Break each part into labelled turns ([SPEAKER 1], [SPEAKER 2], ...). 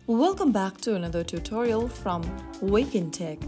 [SPEAKER 1] Welcome back to another tutorial from Wake&Tech.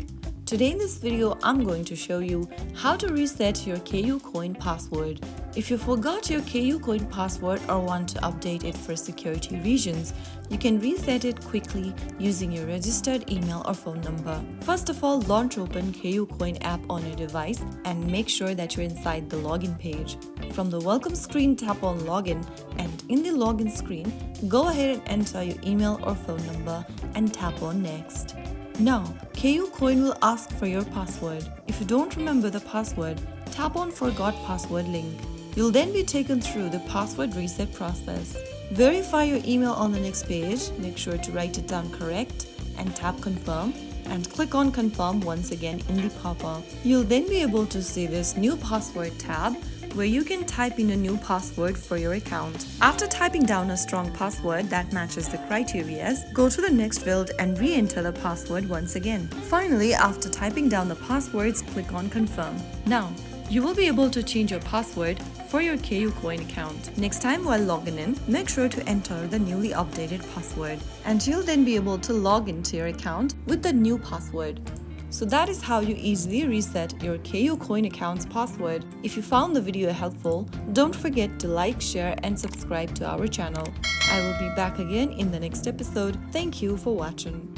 [SPEAKER 1] Today in this video, I'm going to show you how to reset your KuCoin password. If you forgot your KuCoin password or want to update it for security reasons, you can reset it quickly using your registered email or phone number. First of all, launch open KuCoin app on your device and make sure that you're inside the login page. From the welcome screen, tap on login, and in the login screen, go ahead and enter your email or phone number and tap on next. Now, KuCoin will ask for your password. If you don't remember the password, tap on Forgot Password link. You'll then be taken through the password reset process. Verify your email on the next page, make sure to write it down correct, and tap Confirm, and click on Confirm once again in the pop-up. You'll then be able to see this New Password tab, where you can type in a new password for your account. After typing down a strong password that matches the criteria, go to the next field and re-enter the password once again. Finally, after typing down the passwords, click on Confirm. Now, you will be able to change your password for your KuCoin account. Next time while logging in, make sure to enter the newly updated password, and you'll then be able to log into your account with the new password. So that is how you easily reset your KuCoin account's password. If you found the video helpful, don't forget to like, share, and subscribe to our channel. I will be back again in the next episode. Thank you for watching.